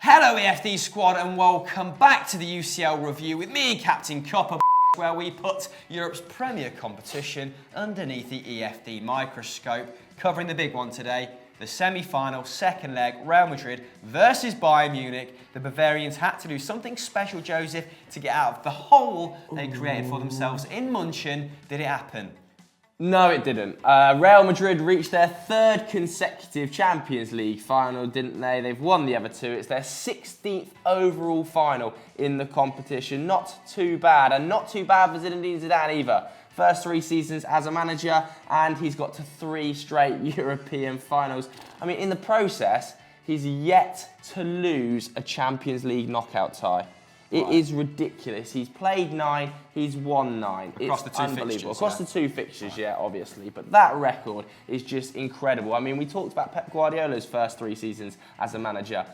Hello EFD squad and welcome back to the UCL review with me, Captain Copper, where we put Europe's premier competition underneath the EFD microscope, covering the big one today, the semi-final second leg, Real Madrid versus Bayern Munich. The Bavarians had to do something special, Joseph, to get out of the hole they created for themselves in München. Did it happen? No, it didn't. Real Madrid reached their third consecutive Champions League final, didn't they? They've won the other two. It's their 16th overall final in the competition. Not too bad, and not too bad for Zinedine Zidane either. First 3 seasons as a manager, and he's got to 3 straight European finals. I mean, in the process, he's yet to lose a Champions League knockout tie. It is ridiculous. He's played 9, he's won 9. Across it's the 2 unbelievable. fixtures. Across the 2 fixtures, yeah, obviously. But that record is just incredible. I mean, we talked about Pep Guardiola's first 3 seasons as a manager.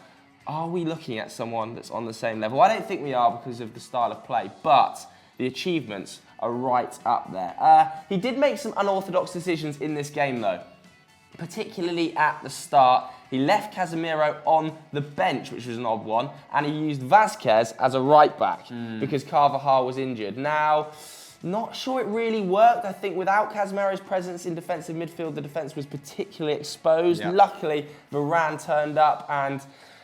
Are we looking at someone that's on the same level? I don't think we are because of the style of play, but the achievements are right up there. He did make some unorthodox decisions in this game, though, particularly at the start. He left Casemiro on the bench, which was an odd one, and he used Vázquez as a right-back because Carvajal was injured. Now, not sure it really worked. I think without Casemiro's presence in defensive midfield, the defence was particularly exposed. Yeah. Luckily, Varane turned up and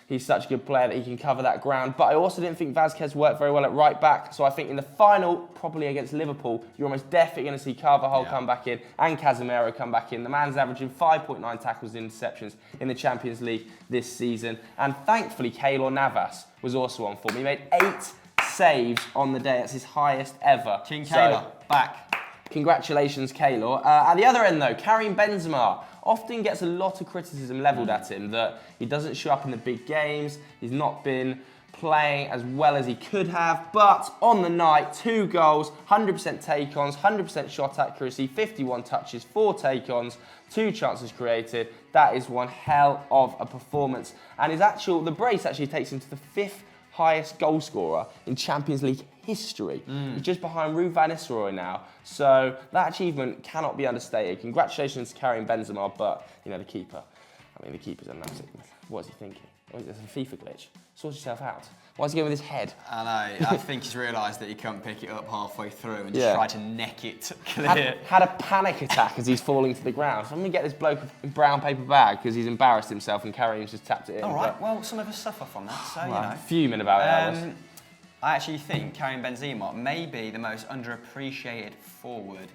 he's such a good player that he can cover that ground. But I also didn't think Vázquez worked very well at right back. So I think in the final, probably against Liverpool, you're almost definitely going to see Carvajal come back in and Casemiro come back in. The man's averaging 5.9 tackles and interceptions in the Champions League this season. And thankfully, Keylor Navas was also on form. He made 8 saves on the day. That's his highest ever. King Keylor, back. Congratulations, Keylor. At the other end, though, Karim Benzema often gets a lot of criticism levelled at him that he doesn't show up in the big games. He's not been playing as well as he could have. But on the night, 2 goals, 100% take-ons, 100% shot accuracy, 51 touches, 4 take-ons, 2 chances created. That is one hell of a performance. And the brace actually takes him to the 5th highest goal scorer in Champions League history. He's just behind Ruud van Nistelrooy now. So that achievement cannot be understated. Congratulations to Karim Benzema, but the keeper. I mean, the keeper's a massive. What is he thinking? There's a FIFA glitch. Sort yourself out. Why is he going with his head? I know. I think he's realised that he can't pick it up halfway through and just tried to neck it clear. Had a panic attack as he's falling to the ground. So I'm going to get this bloke a brown paper bag because he's embarrassed himself and Karim's just tapped it in. All right. Well, some of us suffer from that, so Fuming about it, I was. I actually think Karim Benzema may be the most underappreciated forward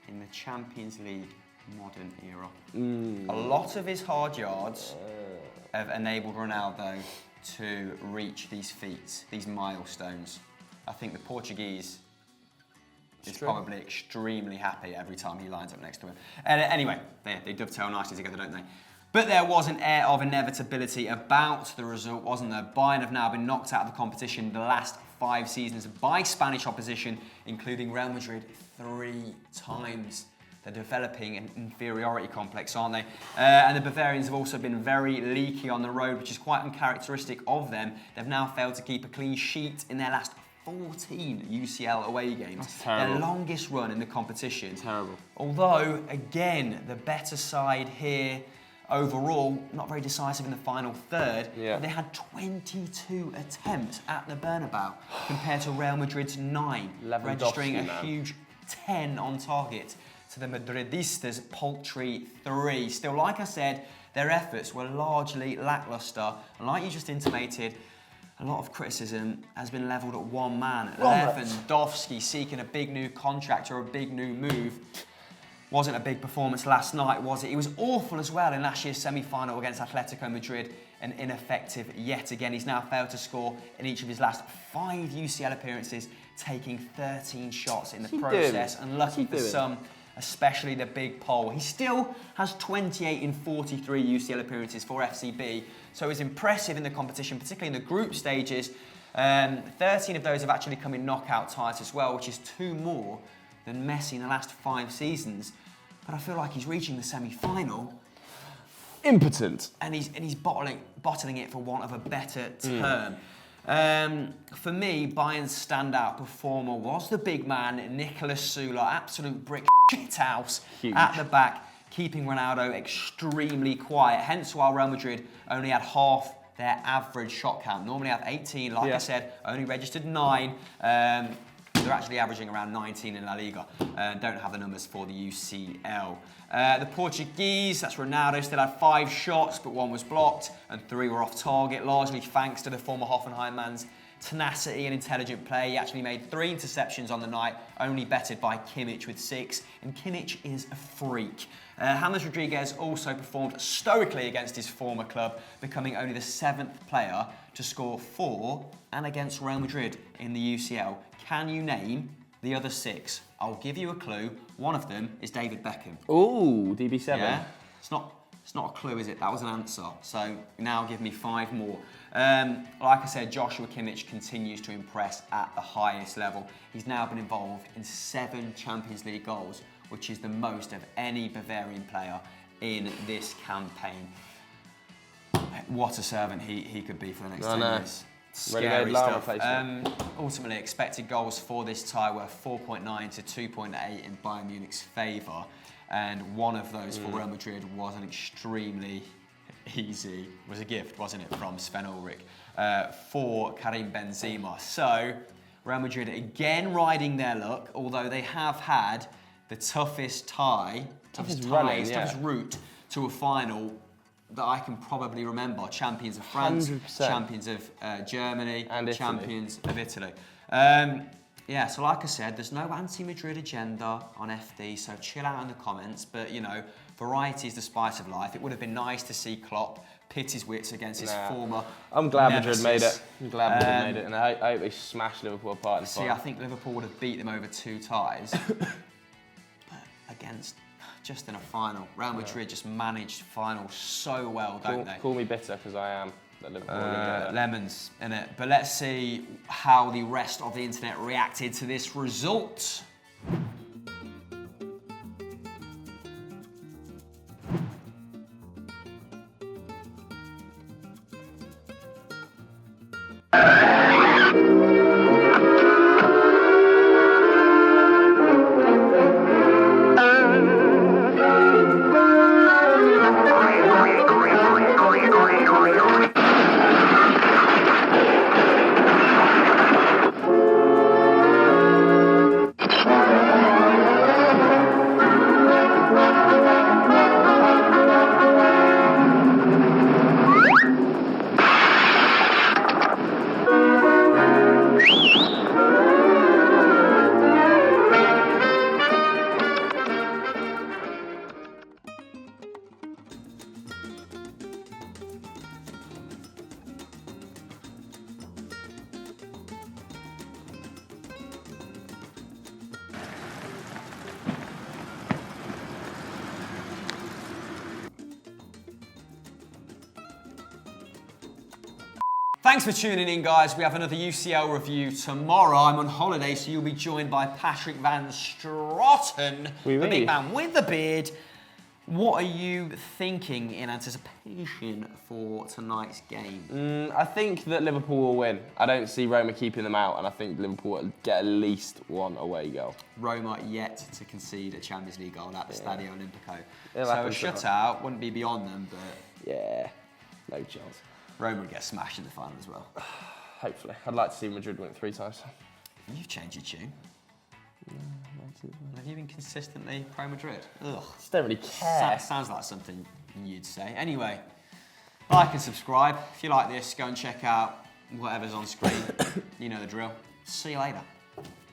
in the Champions League modern era. A lot of his hard yards have enabled Ronaldo to reach these feats, these milestones. I think the Portuguese is probably extremely happy every time he lines up next to him. Anyway, they dovetail nicely together, don't they? But there was an air of inevitability about the result, wasn't there? Bayern have now been knocked out of the competition the last 5 seasons by Spanish opposition, including Real Madrid 3 times. They're developing an inferiority complex, aren't they? And the Bavarians have also been very leaky on the road, which is quite uncharacteristic of them. They've now failed to keep a clean sheet in their last 14 UCL away games. That's terrible. Their longest run in the competition. Terrible. Although, again, the better side here, overall, not very decisive in the final third. Yeah. But they had 22 attempts at the Bernabeu compared to Real Madrid's 9, registering a huge 10 on target to the Madridistas' paltry 3. Still, like I said, their efforts were largely lacklustre. And like you just intimated, a lot of criticism has been levelled at one man. Lewandowski seeking a big new contract or a big new move. Wasn't a big performance last night, was it? He was awful as well in last year's semi-final against Atletico Madrid and ineffective yet again. He's now failed to score in each of his last 5 UCL appearances, taking 13 shots in the process. Unlucky for some, especially the big pole. He still has 28 in 43 UCL appearances for FCB, so he's impressive in the competition, particularly in the group stages. 13 of those have actually come in knockout ties as well, which is 2 more than Messi in the last 5 seasons. But I feel like he's reaching the semi-final. Impotent. And he's bottling it for want of a better term. For me, Bayern's standout performer was the big man, Nicolas Sula, absolute brick shithouse at the back, keeping Ronaldo extremely quiet. Hence why Real Madrid only had half their average shot count. Normally have 18, like I said, only registered 9. They're actually averaging around 19 in La Liga. Don't have the numbers for the UCL. The Portuguese, that's Ronaldo, still had 5 shots, but 1 was blocked and 3 were off target, largely thanks to the former Hoffenheim man's tenacity and intelligent play. He actually made 3 interceptions on the night, only bettered by Kimmich with 6, and Kimmich is a freak. James Rodriguez also performed stoically against his former club, becoming only the 7th player to score 4 and against Real Madrid in the UCL. Can you name the other 6? I'll give you a clue. One of them is David Beckham. Ooh, DB7. Yeah? It's not a clue, is it? That was an answer. So now give me 5 more. Like I said, Joshua Kimmich continues to impress at the highest level. He's now been involved in 7 Champions League goals, which is the most of any Bavarian player in this campaign. What a servant he could be for the next 10 years. Scary stuff. Ultimately, expected goals for this tie were 4.9 to 2.8 in Bayern Munich's favour, and one of those for Real Madrid was an extremely easy, was a gift, wasn't it, from Sven Ulrich for Karim Benzema. So Real Madrid again riding their luck, although they have had the toughest route to a final that I can probably remember. Champions of France, 100%. champions of Germany, and Italy. champions of Italy. Yeah, so like I said, there's no anti-Madrid agenda on FD, so chill out in the comments. But, you know, variety is the spice of life. It would have been nice to see Klopp pit his wits against his former I'm glad nemesis. Madrid made it. I'm glad Madrid made it, and I hope they smashed Liverpool apart in the final. I think Liverpool would have beat them over 2 ties. But against... just in a final. Real Madrid just managed finals so well, don't they? Call me bitter, because I am. Lemons, innit? But let's see how the rest of the internet reacted to this result. Thanks for tuning in, guys. We have another UCL review tomorrow. I'm on holiday, so you'll be joined by Patrick Van Straten, the big man with the beard. What are you thinking in anticipation for tonight's game? I think that Liverpool will win. I don't see Roma keeping them out, and I think Liverpool will get at least 1 away goal. Roma yet to concede a Champions League goal at the Stadio Olimpico. So a shutout wouldn't be beyond them, but... yeah, no chance. Roma would get smashed in the final as well. Hopefully. I'd like to see Madrid win it 3 times. You've changed your tune. Have you been consistently pro-Madrid? Ugh. Just don't really care. Sounds like something you'd say. Anyway, like and subscribe. If you like this, go and check out whatever's on screen. You know the drill. See you later.